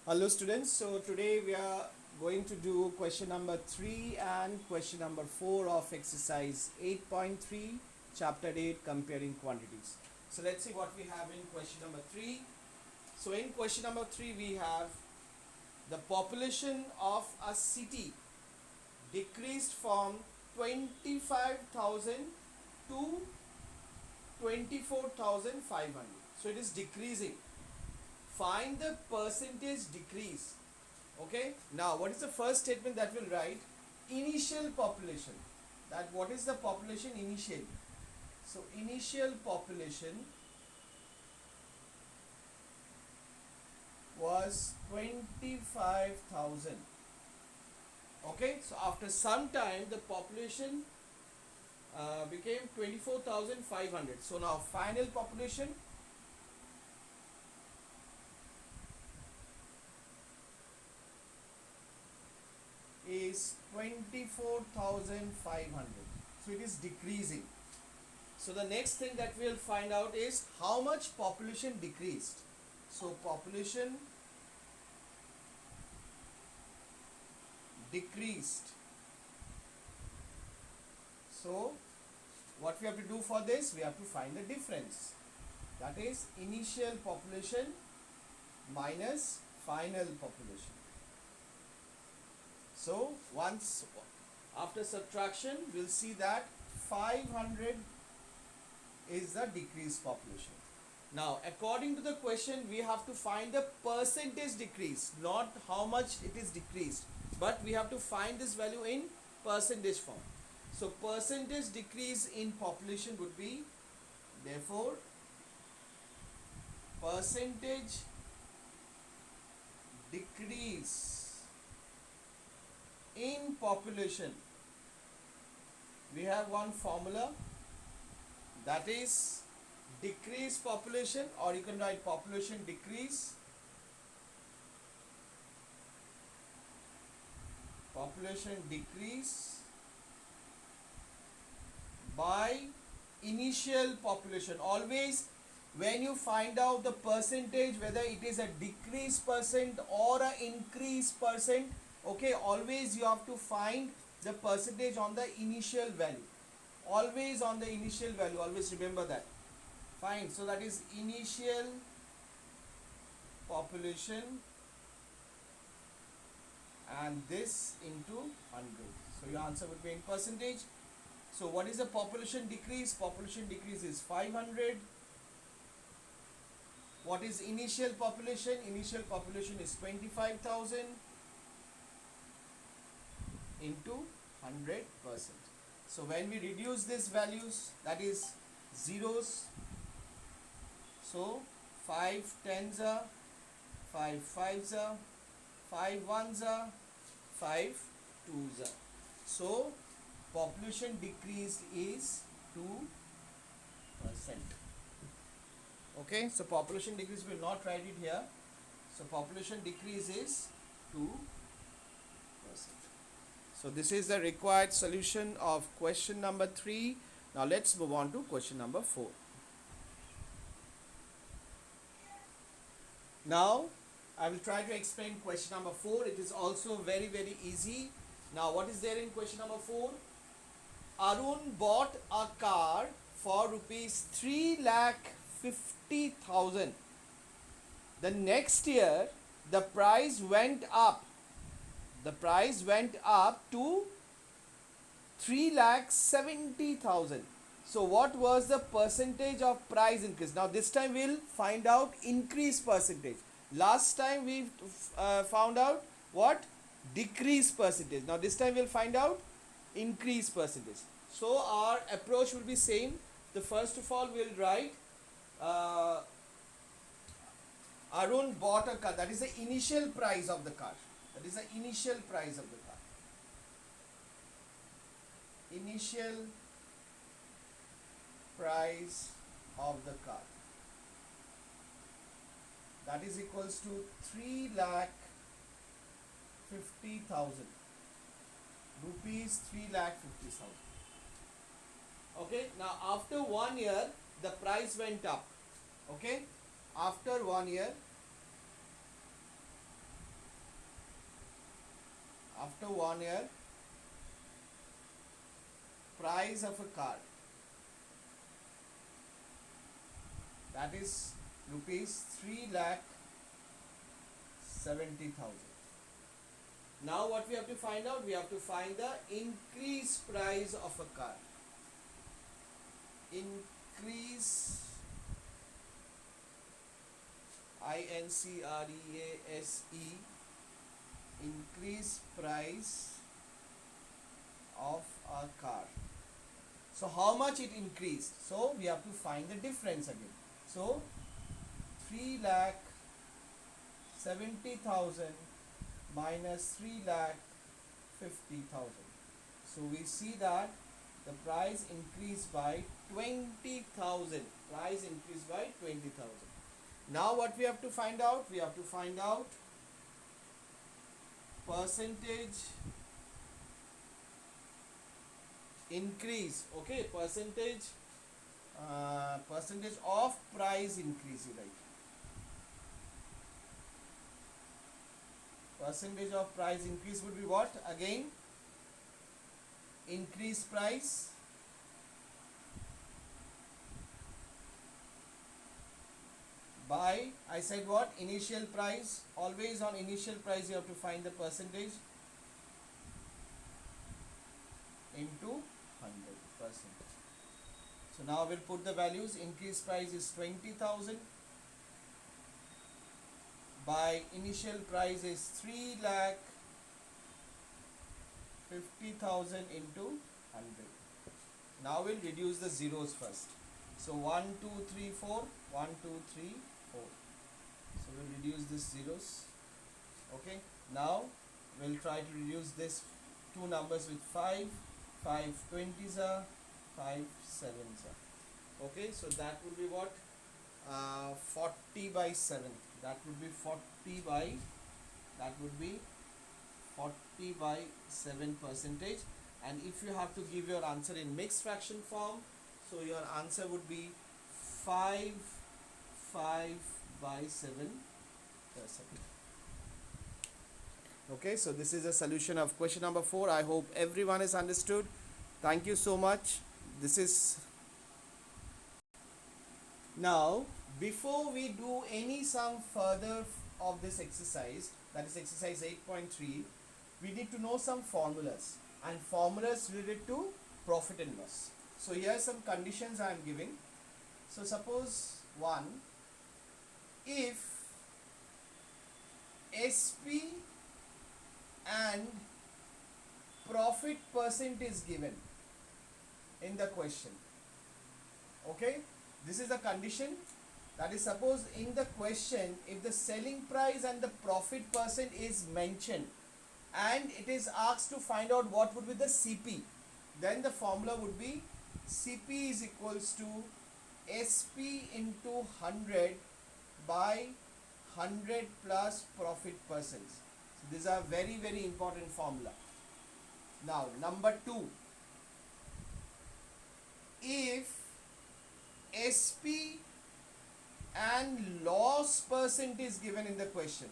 Hello students, so today we are going to do question number 3 and question number 4 of exercise 8.3 chapter 8 comparing quantities. So let's see what we have in question number 3. So in question number 3 we have the population of a city decreased from 25,000 to 24,500. So it is decreasing. Find the percentage decrease. Okay, now what is the first statement that will write? Initial population. That what is the population initial? So initial population was 25,000. Okay, so after some time the population became 24,500. So now final population is 24,500. So it is decreasing. So the next thing that we will find out is how much population decreased. So population decreased. So what we have to do for this? We have to find the difference. That is initial population minus final population. So once after subtraction, we'll see that 500 is the decreased population. Now, according to the question, we have to find the percentage decrease, not how much it is decreased, but we have to find this value in percentage form. So, percentage decrease in population would be, therefore, percentage decrease in population, we have one formula, that is decrease population, or you can write population decrease by initial population. Always when you find out the percentage, whether it is a decrease percent or a increase percent, okay, always you have to find the percentage on the initial value. Always on the initial value, always remember that. Fine, so that is initial population and this into 100. So your answer would be in percentage. So what is the population decrease? Population decrease is 500. What is initial population? Initial population is 25,000 into 100%. So when we reduce these values, that is zeros, so 5 tens are, 5 fives are, 5 ones are, 5 twos are. So population decreased is 2%. Okay, so population decrease, we will not write it here. So population decrease is 2%. So this is the required solution of question number 3. Now let's move on to question number 4. Now I will try to explain question number 4. It is also very easy. Now what is there in question number 4? Arun bought a car for rupees 3,50,000. The next year the price went up. The price went up to 3,70,000. So what was the percentage of price increase? Now this time we'll find out increase percentage. Last time we found out what? Decrease percentage. Now this time we'll find out increase percentage. So our approach will be same. The first of all we'll write Arun bought a car. That is the initial price of the car. That is the initial price of the car. Initial price of the car. That is equals to 3,50,000 rupees. 3,50,000. Okay. Now after 1 year, the price went up. Okay. After 1 year, After 1 year, price of a car, that is rupees 3,70,000. Now what we have to find out? We have to find the increase price of a car. Increase, INCREASE, increase price of a car. So how much it increased? So we have to find the difference again. So 3,70,000 minus 3,50,000. So we see that the price increased by 20,000. Price increased by 20,000. Now what we have to find out? We have to find out percentage increase. Okay, percentage of price increase, right? Percentage of price increase would be what? Again, increase price by, I said what? Initial price. Always on initial price you have to find the percentage into 100%. So now we'll put the values. Increase price is 20,000 by initial price is 3,50,000 into 100. Now we'll reduce the zeros first. So 1, 2, 3, 4. 1, 2, 3, 4. So we'll reduce this zeros. Okay. Now we'll try to reduce this two numbers with 5. 5 20s are, 5 7s are. Okay. So that would be what? 40 by 7. That would be 40 by 7 percentage. And if you have to give your answer in mixed fraction form, so your answer would be 5 by 7%. Okay, so this is a solution of question number 4. I hope everyone has understood. Thank you so much. This is now, before we do any sum further of this exercise, that is exercise 8.3, we need to know some formulas, and formulas related to profit and loss. So here are some conditions I am giving. So suppose 1, if SP and profit percent is given in the question. Okay, this is a condition. That is, suppose in the question, if the selling price and the profit percent is mentioned and it is asked to find out what would be the CP, then the formula would be CP is equals to SP into 100 by 100 plus profit percent. So these are very, very important formula. Now number 2, if SP and loss percent is given in the question.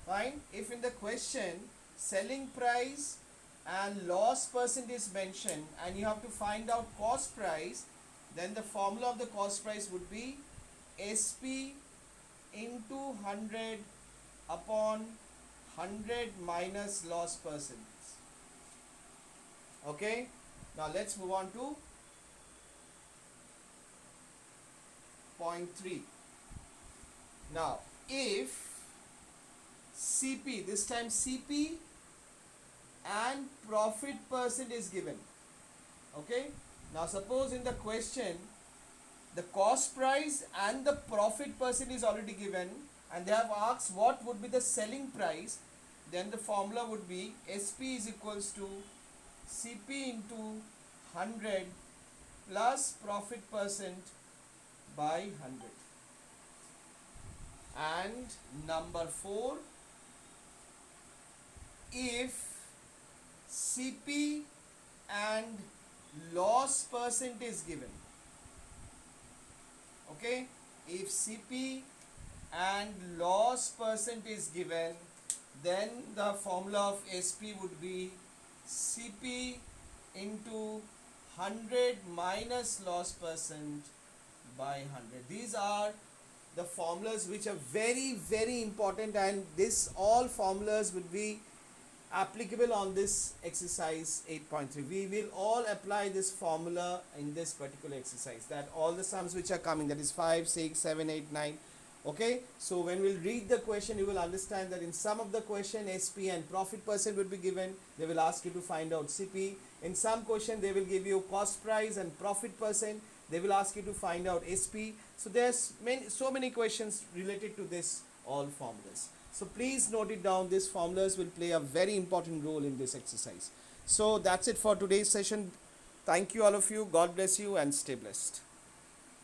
Fine. If in the question selling price and loss percent is mentioned and you have to find out cost price, then the formula of the cost price would be SP into 100 upon 100 minus loss percent. Okay. Now let's move on to point 3. Now if CP, this time CP and profit percent is given. Okay. Now suppose in the question the cost price and the profit percent is already given and they have asked what would be the selling price, then the formula would be SP is equals to CP into 100 plus profit percent by 100. And number 4, if CP and loss percent is given. Okay, if CP and loss percent is given, then the formula of SP would be CP into 100 minus loss percent by 100. These are the formulas which are very very important, and this all formulas would be applicable on this exercise 8.3. We will all apply this formula in this particular exercise, that all the sums which are coming, that is 5, 6, 7, 8, 9. Okay, so when we'll read the question, you will understand that in some of the question SP and profit percent will be given. They will ask you to find out CP. In some question they will give you cost price and profit percent. They will ask you to find out SP. So there's so many questions related to this all formulas. So please note it down. These formulas will play a very important role in this exercise. So that's it for today's session. Thank you all of you. God bless you and stay blessed.